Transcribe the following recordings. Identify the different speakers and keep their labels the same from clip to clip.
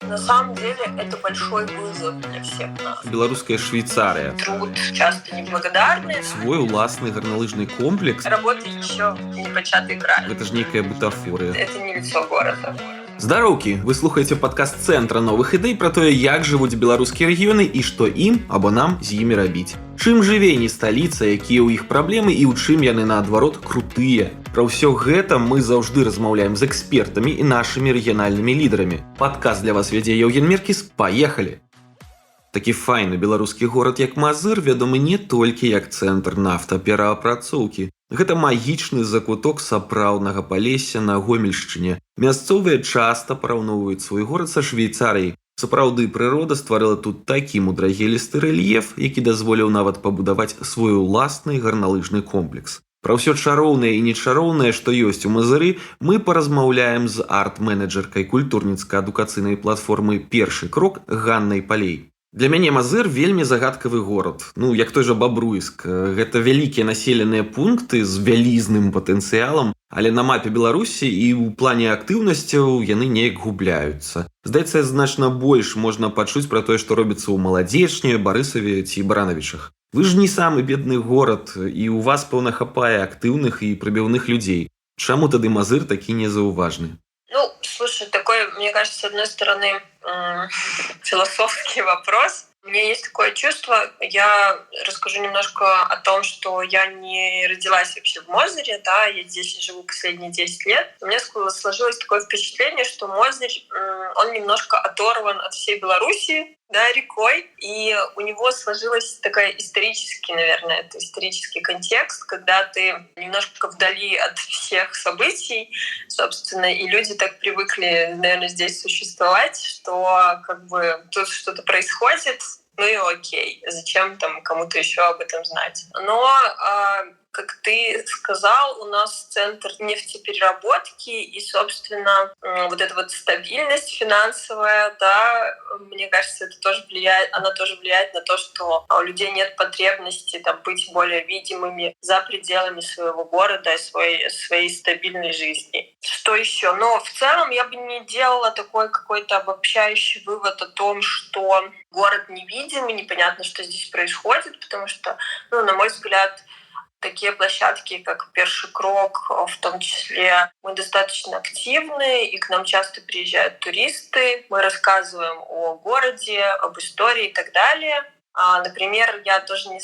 Speaker 1: На самом деле это большой вызов для всех нас.
Speaker 2: Беларуская Швейцария.
Speaker 1: Труд часто неблагодарный.
Speaker 2: Свой уласны гарналыжны комплекс.
Speaker 1: Работа еще непочатый край.
Speaker 2: Гэта ж нейкая бутафорыя.
Speaker 1: Это не лицо города.
Speaker 2: Здароўкі, вы слухаеце падкаст цэнтра новых ідэй пра тое, як жывуць беларускія рэгіёны і што ім або нам з імі рабіць. Чым жыве не сталіца, якія ў іх праблемы і ў чым яны наадварот крутыя. Пра ўсё гэта мы заўжды размаўляем з экспертамі і нашымі рэгіянальнымі лідарамі. Падкаст для вас вядзе Яўген Меркіс. Паехалі! Такі файны беларускі горад, як Мазыр, вядомы не толькі як цэнтр нафтапераапрацоўкі. Гэта магічны закуток сапраўднага Палесся на Гомельшчыне. Мясцовыя часта параўноўваюць свой горад са Швейцарыяй. Сапраўды, прырода стварыла тут такі мудрагелісты рэльеф, які дазволіў нават пабудаваць свой уласны гарналыжны комплекс. Пра ўсё чароўнае і нечароўнае, што ёсць у Мазыры, мы паразмаўляем з арт-менеджеркай культурніцка-адукацыйнай платформы «Першы крок» Ганнай Палей. Для мяне Мазыр вельмі загадкавы горад. Як той жа Бабруйск. Гэта вялікія населеныя пункты з вялізным патэнцыялам, але на мапе Беларусі і ў плане актыўнасцяў яны неяк губляюцца. Здаецца, значна больш можна пачуць пра тое, што робіцца ў Маладзечні, Барысаве ці Баранавічах. Вы ж не самы бедны горад, і ў вас, пэўна, хапае актыўных і прыбіўных людзей. Чаму тады Мазыр такі незаўважны?
Speaker 1: Слушай, такой, мне кажется, с одной стороны, философский вопрос. У меня есть такое чувство, я расскажу немножко о том, что я не родилась вообще в Мозыре, да, я здесь живу последние 10 лет. У меня сложилось такое впечатление, что Мозырь, он немножко оторван от всей Белоруссии, да, рекой, и у него сложилась такая исторический, наверное, это исторический контекст, когда ты немножко вдали от всех событий, собственно, и люди так привыкли, наверное, здесь существовать, что как бы тут что-то происходит, ну и окей, зачем там кому-то еще об этом знать. Но как ты сказал, у нас центр нефтепереработки, и, собственно, вот эта вот стабильность финансовая, да, мне кажется, это тоже она тоже влияет на то, что у людей нет потребности там быть более видимыми за пределами своего города и своей стабильной жизни. Что еще? Но в целом я бы не делала такой какой-то обобщающий вывод о том, что город невидим и непонятно, что здесь происходит, потому что, на мой взгляд, такие площадки, как «Перший крок», в том числе, мы достаточно активны, и к нам часто приезжают туристы. Мы рассказываем о городе, об истории и так далее. Например, я тоже не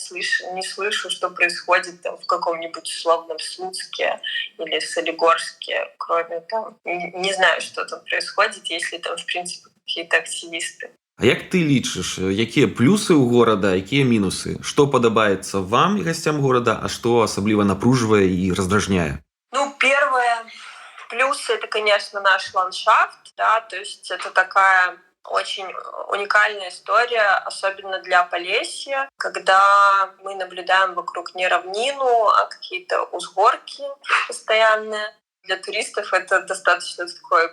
Speaker 1: слышу, что происходит там в каком-нибудь условном Слуцке или Солигорске, кроме там, не знаю, что там происходит, если там, в принципе, какие-то активисты.
Speaker 2: А як ты лічыш, якія плюсы ў горада, якія мінусы? Што падабаецца вам і гасцям горада, а што асабліва напружвае і раздражняе?
Speaker 1: Первое, плюсы — это, конечно, наш ландшафт, да, то есть это такая очень уникальная история, особенно для Полесья, когда мы наблюдаем вокруг не равнину, а какие-то узгорки постоянные. Для туристов это достаточно такой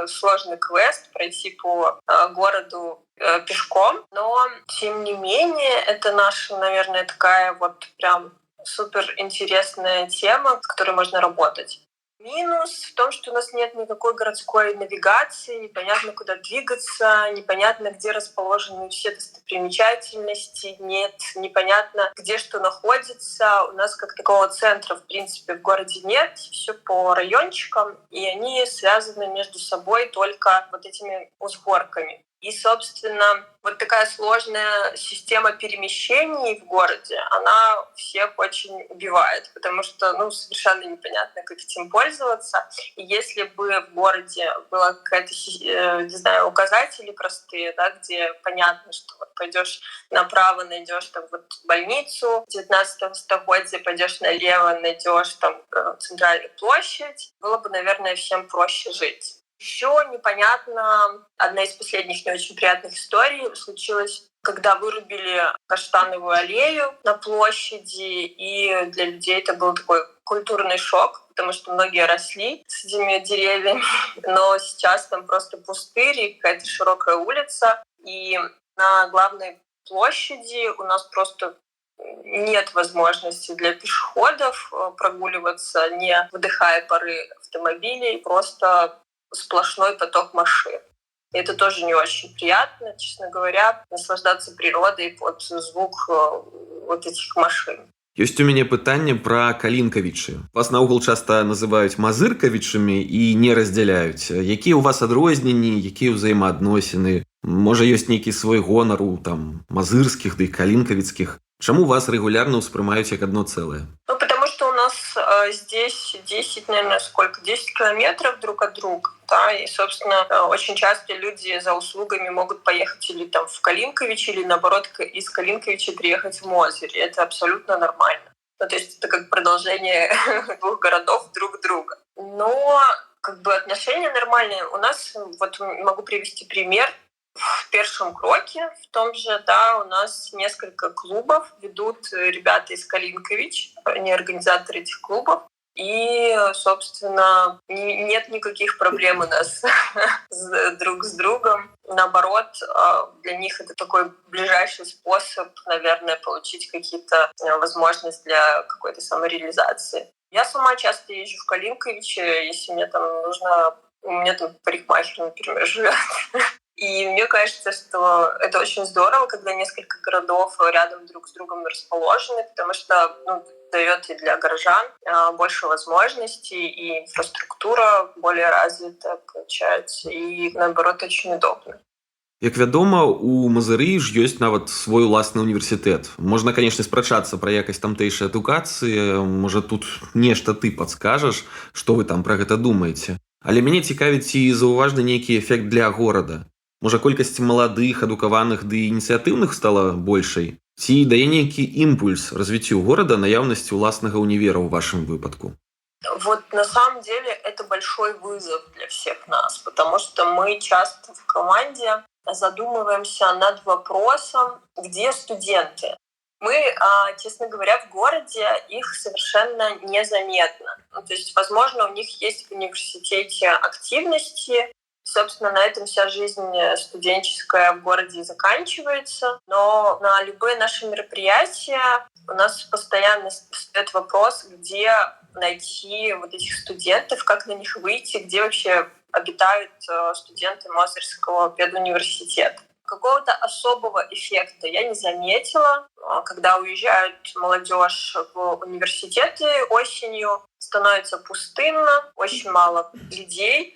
Speaker 1: сложный квест пройти по городу пешком, но тем не менее это наша, наверное, такая вот прям супер интересная тема, с которой можно работать. Минус в том, что у нас нет никакой городской навигации, непонятно, куда двигаться, непонятно, где расположены все достопримечательности, непонятно, где что находится. У нас как такого центра, в принципе, в городе нет, все по райончикам, и они связаны между собой только вот этими узгорками. И, собственно, вот такая сложная система перемещений в городе, она всех очень убивает, потому что, совершенно непонятно, как этим пользоваться. И если бы в городе была какая-то, не знаю, указатели простые, да, где понятно, что вот пойдешь направо, найдешь там вот больницу, в 19 столетии пойдешь налево, найдешь там центральную площадь, было бы, наверное, всем проще жить. Еще непонятно, одна из последних не очень приятных историй случилась, когда вырубили каштановую аллею на площади, и для людей это был такой культурный шок, потому что многие росли с этими деревьями, но сейчас там просто пустырь и какая-то широкая улица, и на главной площади у нас просто нет возможности для пешеходов прогуливаться, не вдыхая пары автомобилей, просто сплошной поток машин. И это тоже не очень приятно, честно говоря, наслаждаться природой под звук вот этих машин.
Speaker 2: Ёсць у мяне пытанне пра калінкавічы. Вас наогул часта называюць мазыркавічамі і не раздзяляюць. Якія ў вас адрозненні, якія ўзаемаадносіны? Можа, ёсць нейкі свой гонар у там мазырскіх ды калінкавіцкіх? Чаму вас рэгулярна ўспрымаюць як адно цэлае?
Speaker 1: Ну, потому что у нас здесь 10, наверное, 10 километров друг от друга. Да, и, собственно, очень часто люди за услугами могут поехать или там в Калинкович, или, наоборот, из Калинковича приехать в Мозырь. И это абсолютно нормально. Ну, то есть это как продолжение двух городов друг друга. Но как бы отношения нормальные. У нас, вот могу привести пример, в Першем Кроке, в том же, да, у нас несколько клубов ведут ребята из Калинкович, они организаторы этих клубов. И, собственно, нет никаких проблем у нас друг с другом. Наоборот, для них это такой ближайший способ, наверное, получить какие-то возможности для какой-то самореализации. Я сама часто езжу в Калинкович, если мне там нужно... У меня там парикмахер, например, живет. И мне кажется, что это очень здорово, когда несколько городов рядом друг с другом расположены, потому что дает и для горожан больше возможностей, и инфраструктура более развита, получается, и наоборот очень удобно.
Speaker 2: Як вядома, у Мазыры ж ёсць нават свой уласны універсітэт. Можна, канешне, спрачацца пра якасць тамтэйшай адукацыі, можа, тут нешта ты падскажаш, што вы там пра гэта думаеце. Але мяне цікавіць, ці заўважны нейкі эфект для горада. Можа, колькасць маладых, адукаваных ды ініцыятыўных стала большай? Ці дае нейкі імпульс развіццю горада наяўнасці ўласнага універа ў вашым выпадку?
Speaker 1: Вот на самом деле это большой вызов для всех нас, потому что мы часто в команде задумываемся над вопросом, где студенты. Мы, честно говоря, в городе их совершенно незаметно. То есть, возможно, у них есть в университете активности, собственно, на этом вся жизнь студенческая в городе заканчивается. Но на любые наши мероприятия у нас постоянно стоит вопрос, где найти вот этих студентов, как на них выйти, где вообще обитают студенты Мозырского педуниверситета. Какого-то особого эффекта я не заметила. Когда уезжают молодежь в университеты осенью, становится пустынно, очень мало людей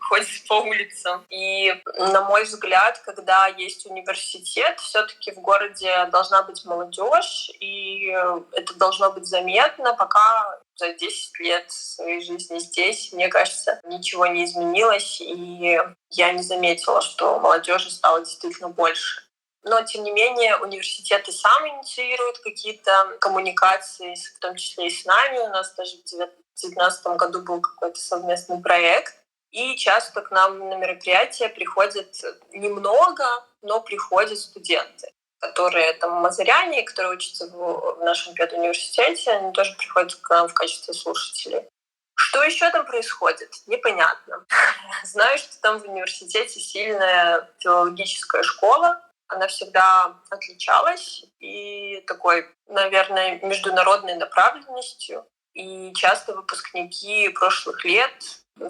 Speaker 1: ходит по улицам. И, на мой взгляд, когда есть университет, все-таки в городе должна быть молодежь, и это должно быть заметно, пока за 10 лет своей жизни здесь, мне кажется, ничего не изменилось, и я не заметила, что молодежи стало действительно больше. Но, тем не менее, университеты сами инициируют какие-то коммуникации, в том числе и с нами. У нас даже в 2019 году был какой-то совместный проект. И часто к нам на мероприятия приходят немного, но приходят студенты, которые там мазыряне, которые учатся в нашем педуниверситете, они тоже приходят к нам в качестве слушателей. Что еще там происходит? Непонятно. Знаю, что там в университете сильная филологическая школа. Она всегда отличалась и такой, наверное, международной направленностью. И часто выпускники прошлых лет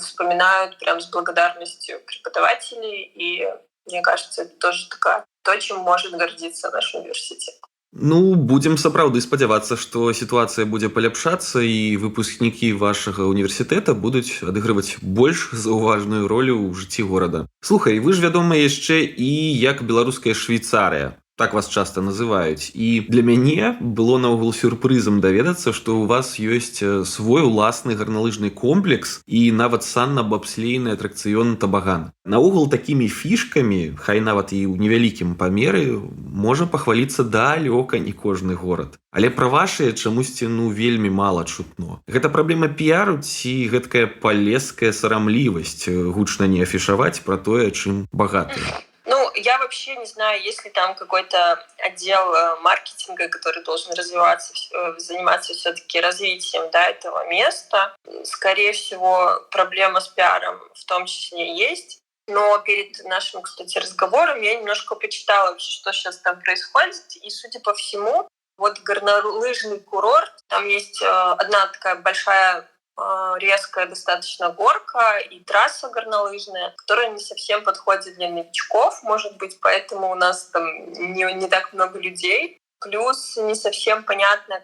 Speaker 1: вспоминают прям с благодарностью преподавателей. И мне кажется, это тоже такая то, чем может гордиться наш университет.
Speaker 2: Ну, будзем сапраўды спадзявацца, што сітуацыя будзе паляпшацца і выпускнікі вашага універсітэта будуць адыгрываць больш заўважную ролю ў жыцці горада. Слухай, вы ж вядома яшчэ і як беларуская Швейцарыя. Так вас часта называюць. І для мяне было наогул сюрпрызам даведацца, што ў вас ёсць свой уласны гарналыжны комплекс і нават санна-бабслейны атракцыён табаган. Наогул такімі фішкамі, хай нават і ў невялікім памеры, можа пахваліцца далёка не кожны горад. Але пра вашыя чамусьці вельмі мала чутно. Гэта праблема піару ці гэткая палеская сарамлівасць гучна не афішаваць пра тое, чым багатыя?
Speaker 1: Ну, я вообще не знаю, есть ли там какой-то отдел маркетинга, который должен развиваться, заниматься все-таки развитием, да, этого места. Скорее всего, проблема с пиаром в том числе есть. Но перед нашим, кстати, разговором я немножко почитала вообще, что сейчас там происходит. И, судя по всему, вот горнолыжный курорт, там есть одна такая большая резкая достаточно горка и трасса горнолыжная, которая не совсем подходит для новичков, может быть, поэтому у нас там не так много людей. Плюс не совсем понятно,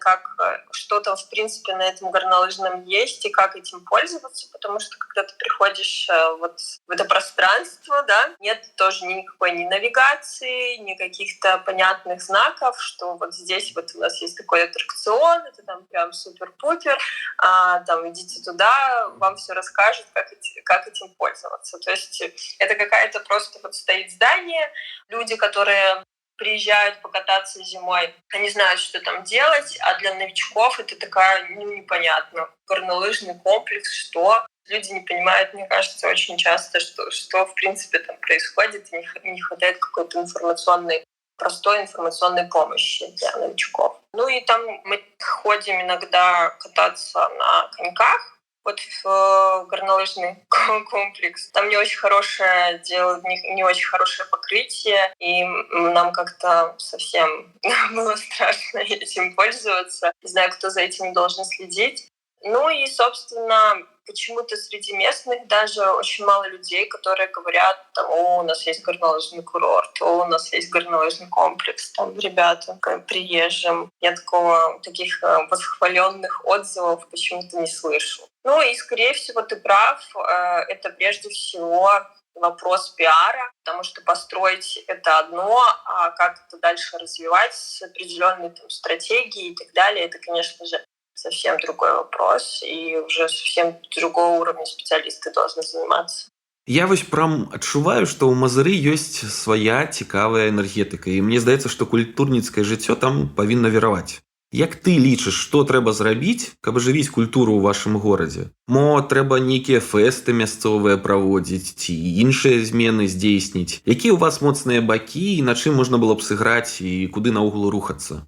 Speaker 1: что там в принципе на этом горнолыжном есть и как этим пользоваться, потому что когда ты приходишь вот в это пространство, да, нет тоже никакой ни навигации, ни каких-то понятных знаков, что вот здесь вот у нас есть такой аттракцион, это там прям супер-пупер, там идите туда, вам все расскажут, как этим пользоваться. То есть это какая-то просто вот стоит здание, люди, которые приезжают покататься зимой, они знают, что там делать, а для новичков это такая, непонятно, горнолыжный комплекс, что люди не понимают, мне кажется, очень часто, что в принципе там происходит, и не хватает какой-то простой информационной помощи для новичков. Ну и там мы ходим иногда кататься на коньках, вот в горнолыжный комплекс. Там не очень хорошее покрытие, и нам как-то совсем было страшно этим пользоваться. Не знаю, кто за этим должен следить. Ну и, собственно, почему-то среди местных даже очень мало людей, которые говорят, там, у нас есть горнолыжный курорт, у нас есть горнолыжный комплекс, там, ребята, приезжим. Я таких восхваленных отзывов почему-то не слышу. Ну и, скорее всего, ты прав, это прежде всего вопрос пиара, потому что построить это одно, а как это дальше развивать с определенной там стратегией и так далее, это, конечно же, совсем другой вопрос, и уже совсем другого уровня специалисты должны заниматься.
Speaker 2: Я вось прям адчуваю, што ў Мазыры ёсць свая цікавая энергетыка, і мне здаецца, што культурніцкае жыццё там павінна віраваць. Як ты лічыш, што трэба зрабіць, каб ажывіць культуру ў вашым горадзе? Мо трэба нейкія фэсты мясцовыя праводзіць ці іншыя змены здзейсніць? Якія ў вас моцныя бакі і на чым можна было б сыграць і куды наогул рухацца?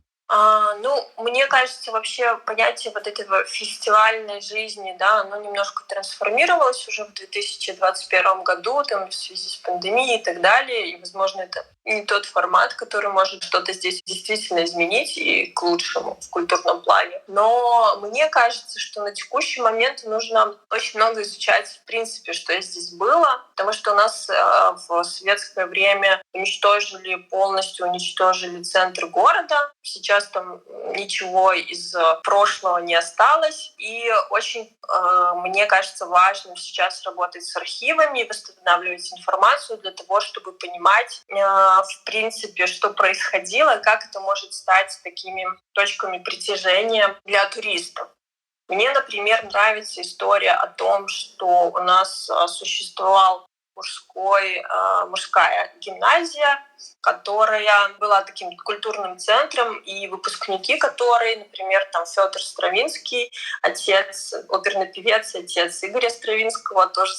Speaker 1: Мне кажется, вообще понятие вот этого фестивальной жизни, да, оно немножко трансформировалось уже в 2021 году, там, в связи с пандемией и так далее, и, возможно, это не тот формат, который может что-то здесь действительно изменить и к лучшему в культурном плане. Но мне кажется, что на текущий момент нужно очень много изучать, в принципе, что здесь было, потому что у нас в советское время полностью уничтожили центр города. Сейчас там ничего из прошлого не осталось. И очень, мне кажется, важно сейчас работать с архивами и восстанавливать информацию для того, чтобы понимать, в принципе, что происходило, и как это может стать такими точками притяжения для туристов. Мне, например, нравится история о том, что у нас существовала мужская гимназия, которая была таким культурным центром, и выпускники которой, например, там Федор Стравинский, отец, оперный певец, отец Игоря Стравинского, тоже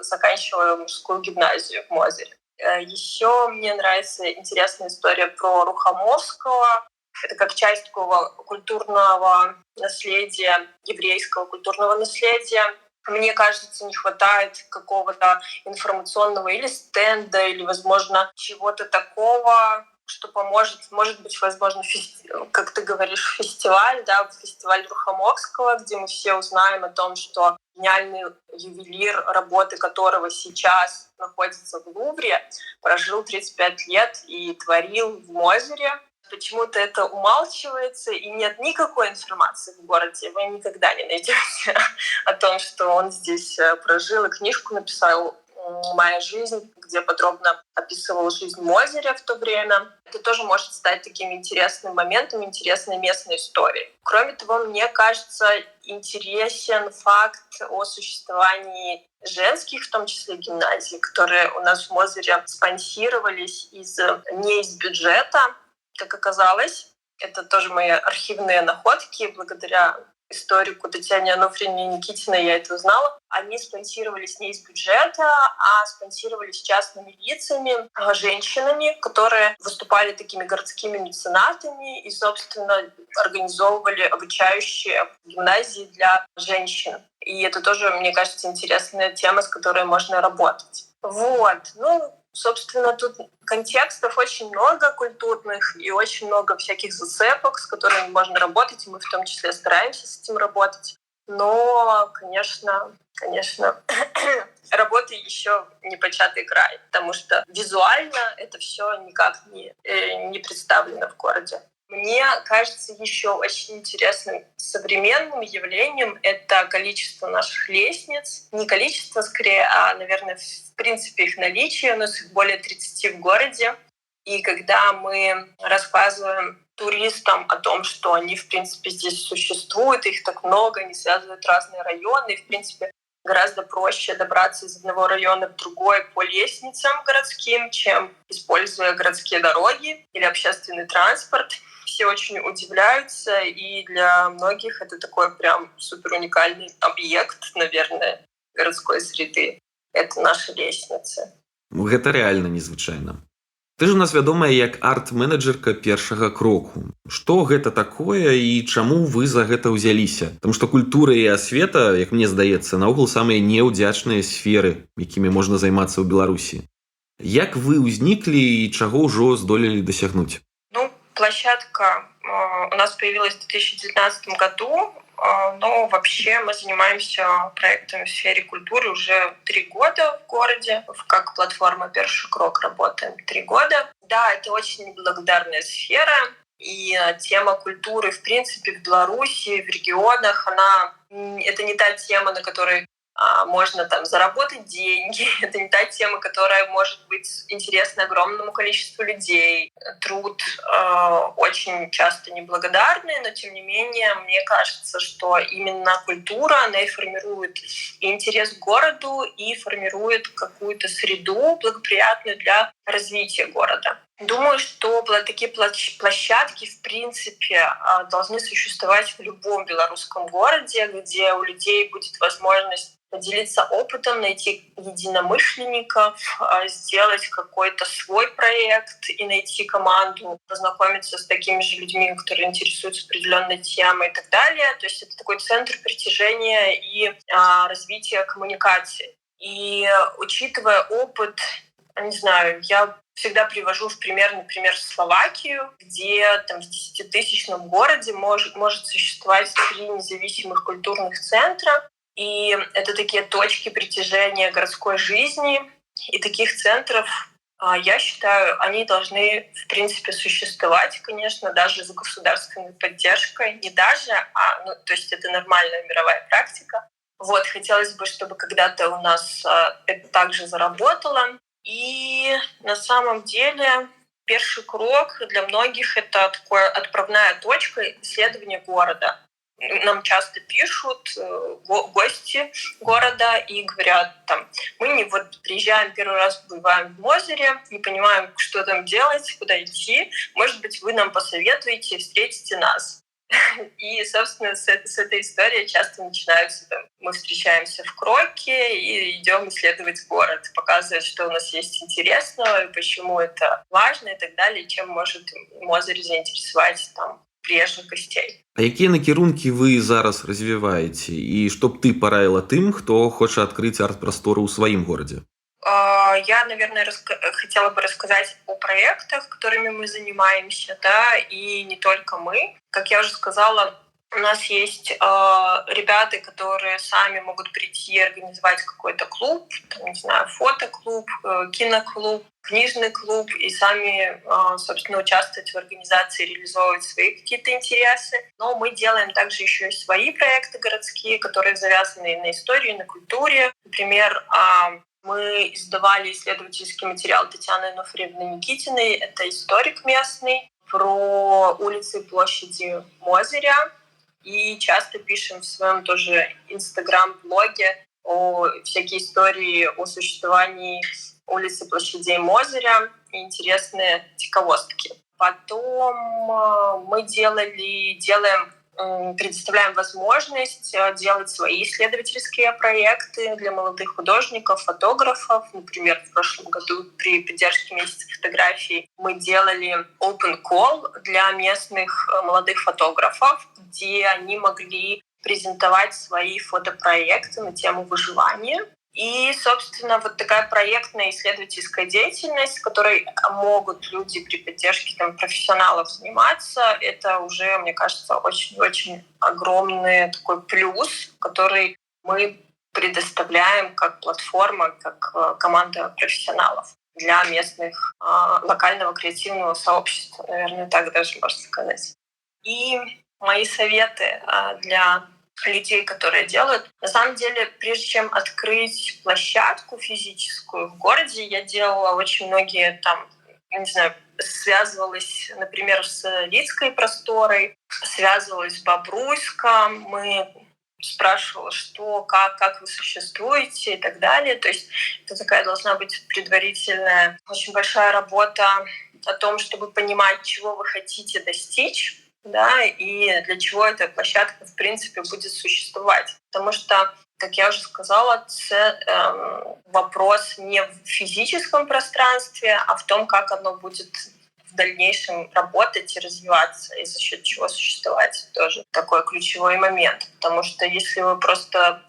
Speaker 1: заканчивал мужскую гимназию в Мозыре. Еще мне нравится интересная история про Рухомовского. Это как часть такого культурного наследия, еврейского культурного наследия. Мне кажется, не хватает какого-то информационного или стенда, или, возможно, чего-то такого, что поможет, может быть, возможно, как ты говоришь, фестиваль Рухомовского, где мы все узнаем о том, что гениальный ювелир, работы которого сейчас находится в Лувре, прожил 35 лет и творил в Мозыре. Почему-то это умалчивается, и нет никакой информации в городе. Вы никогда не найдете о том, что он здесь прожил и книжку написал «Моя жизнь», где подробно описывал жизнь Мозыря в то время. Это тоже может стать таким интересным моментом, интересной местной историей. Кроме того, мне кажется, интересен факт о существовании женских, в том числе гимназий, которые у нас в Мозыре спонсировались не из бюджета, как оказалось. Это тоже мои архивные находки. Благодаря историку Татьяне Ануфриевне Никитиной я это узнала. Они спонсировались не из бюджета, а спонсировались частными лицами, женщинами, которые выступали такими городскими меценатами и, собственно, организовывали обучающие гимназии для женщин. И это тоже, мне кажется, интересная тема, с которой можно работать. Собственно, тут контекстов очень много культурных и очень много всяких зацепок, с которыми можно работать, и мы в том числе стараемся с этим работать. Но, конечно, работы еще не початый край, потому что визуально это все никак не представлено в городе. Мне кажется, еще очень интересным современным явлением это количество наших лестниц. Не количество скорее, а, наверное, в принципе их наличие. У нас их более 30 в городе. И когда мы рассказываем туристам о том, что они, в принципе, здесь существуют, их так много, они связывают разные районы, и, в принципе, гораздо проще добраться из одного района в другой по лестницам городским, чем используя городские дороги или общественный транспорт. Все очень удивляются, и для многих это такой прям супер уникальный объект, наверное, городской среды. Это наши лестницы.
Speaker 2: Гэта рэальна незвычайна. Ты ж у нас вядомая як арт-менеджерка першага кроку. Што гэта такое і чаму вы за гэта ўзяліся? Таму што культура і асвета, як мне здаецца, наогул самыя неўдзячныя сферы, якімі можна займацца ў Беларусі. Як вы ўзніклі і чаго ўжо здолелі дасягнуць?
Speaker 1: Площадка у нас появилась в 2019 году, но вообще мы занимаемся проектами в сфере культуры уже 3 года в городе. Как платформа «Перший крок» работаем 3 года. Да, это очень неблагодарная сфера, и тема культуры, в принципе, в Беларуси, в регионах, это не та тема, на которой можно там заработать деньги. Это не та тема, которая может быть интересна огромному количеству людей. Труд очень часто неблагодарный, но тем не менее, мне кажется, что именно культура, она и формирует и интерес к городу, и формирует какую-то среду благоприятную для развития города. Думаю, что такие площадки, в принципе, должны существовать в любом белорусском городе, где у людей будет возможность поделиться опытом, найти единомышленников, сделать какой-то свой проект и найти команду, познакомиться с такими же людьми, которые интересуются определенной темой и так далее. То есть это такой центр притяжения и развития коммуникации. И учитывая опыт, не знаю, я всегда привожу в пример, например, Словакию, где там в 10-тысячном городе может существовать 3 независимых культурных центра. И это такие точки притяжения городской жизни. И таких центров, я считаю, они должны, в принципе, существовать, конечно, даже с государственной поддержкой. Не даже, то есть это нормальная мировая практика. Вот, хотелось бы, чтобы когда-то у нас это также заработало. И на самом деле «Перший крок» для многих — это такая отправная точка исследования города. Нам часто пишут гости города и говорят, мы приезжаем первый раз, бываем в Мозыре, не понимаем, что там делать, куда идти. Может быть, вы нам посоветуете, встретите нас. И, собственно, с этой историей часто начинаются. Мы встречаемся в Кроке и идем исследовать город, показывать, что у нас есть интересного, и почему это важно и так далее, чем может Мозырь заинтересовать приезжих гостей.
Speaker 2: А якія накірункі вы зараз развіваеце і што б ты параіла тым, хто хоча адкрыць арт-прастору ў сваім горадзе?
Speaker 1: Я, наверное, хотела бы рассказать о проектах, которыми мы занимаемся, да, и не только мы. Как я уже сказала, у нас есть ребята, которые сами могут прийти и организовать какой-то клуб, не знаю, фотоклуб, киноклуб, книжный клуб, и сами, собственно, участвовать в организации, реализовывать свои какие-то интересы. Но мы делаем также еще и свои проекты городские, которые завязаны на истории, на культуре. Например, мы издавали исследовательский материал Татьяны Ануфриевны Никитиной. Это историк местный, про улицы и площади Мозыря. И часто пишем в своем тоже инстаграм-блоге о всякие истории о существовании улиц и площадей Мозыря и интересные диковостки. Потом мы предоставляем возможность делать свои исследовательские проекты для молодых художников, фотографов. Например, в прошлом году при поддержке месяца фотографий мы делали open call для местных молодых фотографов, где они могли презентовать свои фотопроекты на тему выживания. И, собственно, вот такая проектная исследовательская деятельность, которой могут люди при поддержке профессионалов заниматься, это уже, мне кажется, очень-очень огромный такой плюс, который мы предоставляем как платформа, как команда профессионалов для местных локального креативного сообщества, наверное, так даже можно сказать. И мои советы для людей, которые делают. На самом деле, прежде чем открыть площадку физическую в городе, я делала очень многие не знаю, связывалась, например, с Лидской просторой, связывалась с Бобруйском, мы спрашивала, что, как вы существуете и так далее. То есть это такая должна быть предварительная, очень большая работа о том, чтобы понимать, чего вы хотите достичь, да, и для чего эта площадка, в принципе, будет существовать. Потому что, как я уже сказала, вопрос не в физическом пространстве, а в том, как оно будет в дальнейшем работать и развиваться, и за счет чего существовать. Тоже такой ключевой момент. Потому что если вы просто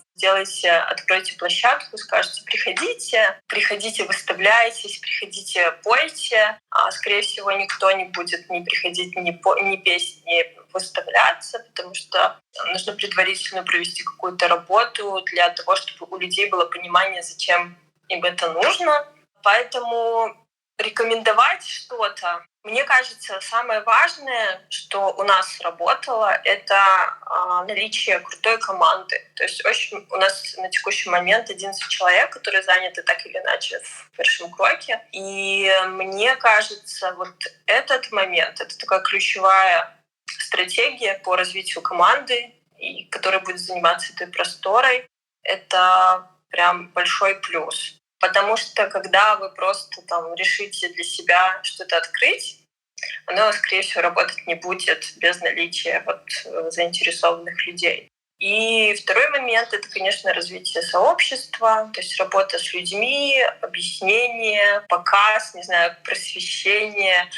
Speaker 1: откроете площадку, скажете, приходите, выставляйтесь, приходите, пойте. Скорее всего, никто не будет ни приходить, ни петь, ни выставляться, потому что нужно предварительно провести какую-то работу для того, чтобы у людей было понимание, зачем им это нужно. Поэтому рекомендовать что-то. Мне кажется, самое важное, что у нас работало, это наличие крутой команды. То есть у нас на текущий момент 11 человек, которые заняты так или иначе в первом кроке. И мне кажется, вот этот момент — это такая ключевая стратегия по развитию команды, и которая будет заниматься этой просторой. Это прям большой плюс. Потому что когда вы просто решите для себя что-то открыть, оно, скорее всего, работать не будет без наличия заинтересованных людей. И второй момент — это, конечно, развитие сообщества, то есть работа с людьми, объяснение, показ, не знаю, просвещение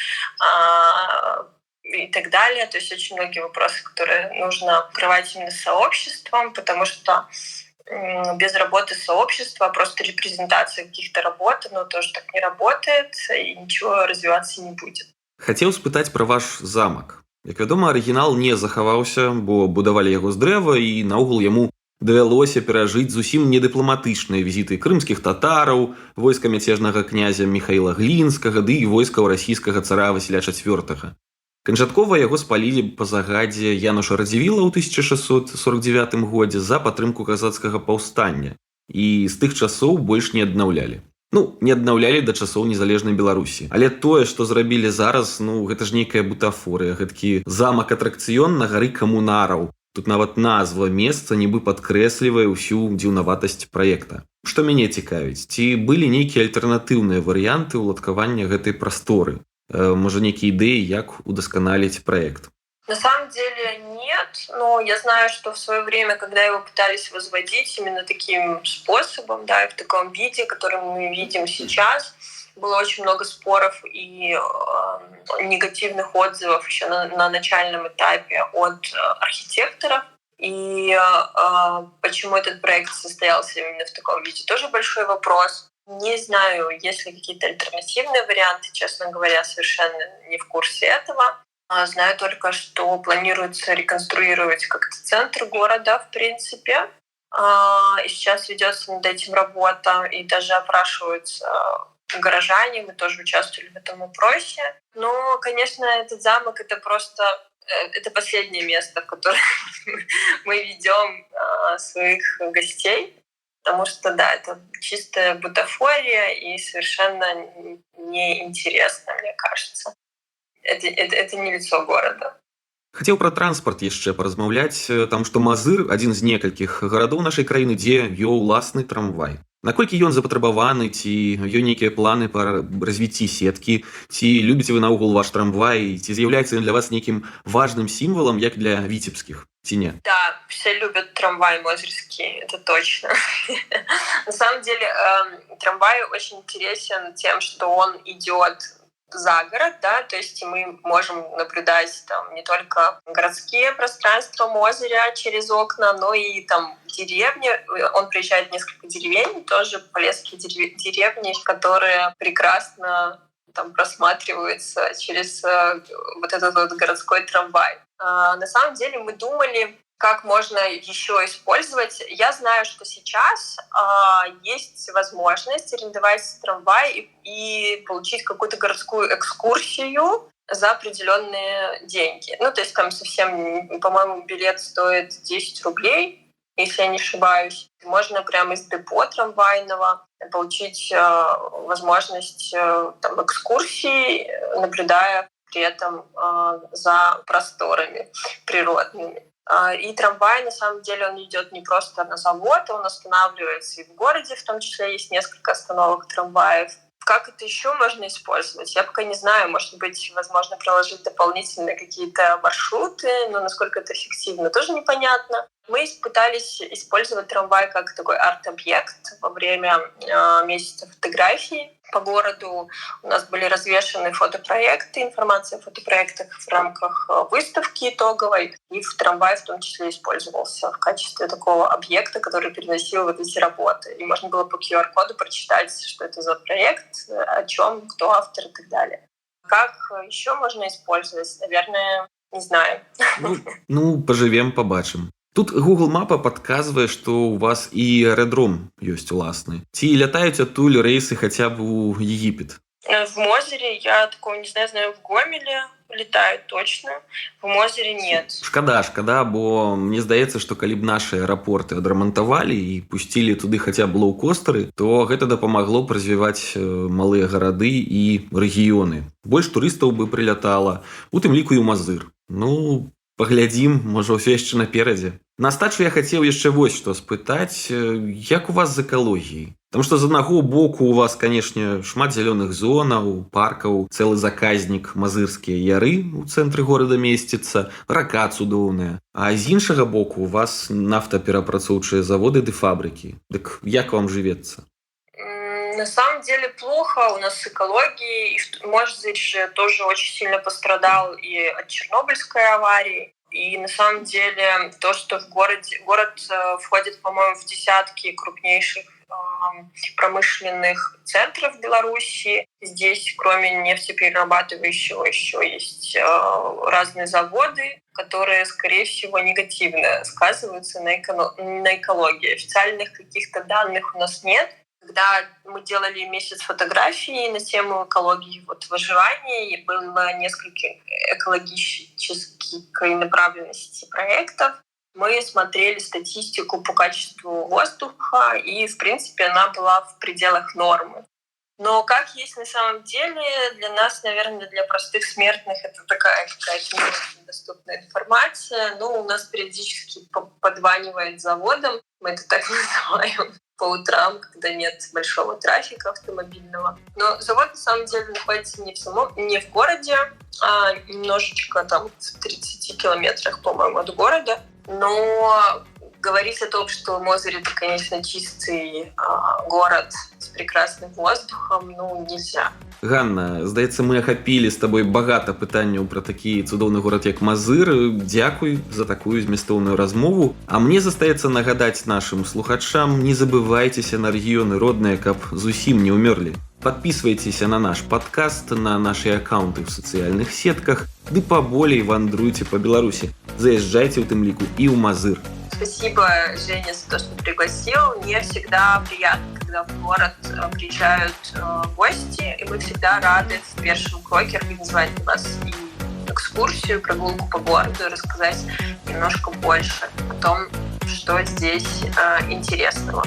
Speaker 1: и так далее. То есть очень многие вопросы, которые нужно открывать именно сообществом, потому что без работы сообщества, просто репрезентация каких-то работ, оно тоже так не работает, и ничего развиваться не будет.
Speaker 2: Хацеў спытаць пра ваш замак. Як вядома, арыгінал не захаваўся, бо будавалі яго з дрэва, і наогул яму давялося перажыць зусім недыпламатычныя візіты крымскіх татараў, войска мяцежнага князя Міхаіла Глінскага ды і войскаў расійскага цара Васіля IV. Канчаткова яго спалілі па загадзе Януша Радзівіла ў 1649 годзе за падтрымку казацкага паўстання. І з тых часоў больш не аднаўлялі. Не аднаўлялі да часоў незалежнай Беларусі. Але тое, што зрабілі зараз, гэта ж нейкая бутафорыя, гэткі замак-атракцыён на гары камунараў. Тут нават назва месца нібы падкрэслівае ўсю дзіўнаватасць праекта. Што мяне цікавіць, ці былі нейкія альтэрнатыўныя варыянты ўладкавання гэтай прасторы? Может, некие идеи, как удосконалить проект?
Speaker 1: На самом деле нет, но я знаю, что в свое время, когда его пытались возводить именно таким способом, да, и в таком виде, который мы видим сейчас, было очень много споров и негативных отзывов еще на начальном этапе от архитекторов. И почему этот проект состоялся именно в таком виде, тоже большой вопрос. Не знаю, есть ли какие-то альтернативные варианты, честно говоря, совершенно не в курсе этого. Знаю только, что планируется реконструировать как-то центр города, в принципе. И сейчас ведется над этим работа, и даже опрашиваются горожане, мы тоже участвовали в этом опросе. Но, конечно, этот замок — это просто это последнее место, в которое мы ведем своих гостей. Потому что, да, это чистая бутафория и совершенно неинтересно, мне кажется. Это не лицо города.
Speaker 2: Хацеў пра транспарт яшчэ паразмаўляць, там што Мазыр адзін з некалькіх гарадоў нашай краіны, дзе вёў уласны трамвай. Наколькі ён запатрабаваны, ці ёсць нейкія планы па развіцці сеткі, ці любіце вы наогул ваш трамвай, ці з'яўляецца ён для вас нейкім важным сімвалам, як для віцебскіх, ці не?
Speaker 1: Да, все любят трамвай мозырский, это точно. На самом деле трамвай очень интересен тем, что он идет за город, да, то есть мы можем наблюдать там не только городские пространства Мозыря через окна, но и там деревни. Он приезжает в несколько деревень, тоже полесские деревни, которые прекрасно там просматриваются через вот этот вот городской трамвай. На самом деле мы думали, как можно еще использовать. Я знаю, что сейчас есть возможность арендовать трамвай и получить какую-то городскую экскурсию за определенные деньги. Ну, то есть там совсем, по-моему, билет стоит 10 рублей, если я не ошибаюсь. Можно прямо из депо трамвайного получить возможность там, экскурсии, наблюдая при этом за просторами природными. И трамвай, на самом деле, он идет не просто на завод, он останавливается и в городе, в том числе есть несколько остановок трамваев. Как это еще можно использовать? Я пока не знаю. Может быть, возможно, проложить дополнительные какие-то маршруты, но насколько это эффективно, тоже непонятно. Мы пытались использовать трамвай как такой арт-объект во время месяца фотографий по городу. У нас были развешаны фотопроекты, информация о фотопроектах в рамках выставки итоговой. И в трамвай в том числе использовался в качестве такого объекта, который переносил вот эти работы. И можно было по QR-коду прочитать, что это за проект, о чем, кто автор и так далее. Как еще можно использовать? Наверное, не знаю.
Speaker 2: Ну, поживем, побачым. Тут Google Мапа падказвае, што ў вас і аэрадром ёсць уласны. Ці лятаюць адтуль рэйсы хаця б у Египет?
Speaker 1: В Мозыре я такого не знаю, в Гомеле летают точно, в Мозыре нет.
Speaker 2: Шкада, бо мне здаецца, што калі б нашы аэрапорты адрамантавалі і пусцілі туды хаця б лоўкостары, то гэта дапамагло б развіваць малыя гарады і рэгіёны. Больш турыстаў бы прылятала, у тым ліку і ў Мазыр. Ну, паглядзім, можа, ўсё яшчэ наперадзе. На астачу я хацеў яшчэ вось што спытаць, як у вас з экалогіяй? Таму што з аднаго боку у вас, канешне, шмат зялёных зонаў, паркаў, цэлы заказнік Мазырскія яры ў цэнтры горада месціцца, рака цудоўная. А з іншага боку у вас нафтаперапрацоўчыя заводы ды фабрыкі. Дык як вам жывецца?
Speaker 1: На самом деле плохо у нас с экологией. И Мозырь же тоже очень сильно пострадал и от Чернобыльской аварии. И на самом деле то, что город входит, по-моему, в десятки крупнейших промышленных центров Беларуси. Здесь, кроме нефтеперерабатывающего, еще есть разные заводы, которые, скорее всего, негативно сказываются на экологии. Официальных каких-то данных у нас нет. Когда мы делали месяц фотографий на тему экологии выживания, и было несколько экологической направленности проектов, мы смотрели статистику по качеству воздуха, и, в принципе, она была в пределах нормы. Но как есть на самом деле, для нас, наверное, для простых смертных, это такая какая-то недоступная информация. У нас периодически подванивает заводом, мы это так называем, по утрам, когда нет большого трафика автомобильного. Но завод, на самом деле, находится не в городе, а немножечко там в 30 километрах, по-моему, от города. Но говорить о том, что Мозырь — это, конечно, чистый город с прекрасным воздухом, нельзя.
Speaker 2: Ганна, здаецца, мы ахапілі з табой багата пытанняў пра такі цудоўны горад, як Мазыр. Дзякуй за такую змястоўную размову. А мне застаецца нагадаць нашым слухачам, не забывайцеся на рэгіёны родныя, каб зусім не ўмёрлі. Подписывайтеся на наш подкаст, на наши аккаунты в социальных сетках, ды поболей вандруйте по Беларуси. Заезжайте в тым лику и в Мазыр.
Speaker 1: Спасибо, Женя, за то, что пригласил. Мне всегда приятно, когда в город приезжают гости, и мы всегда рады в первом кроке организовать у вас и экскурсию, прогулку по городу, и рассказать немножко больше о том, что здесь интересного.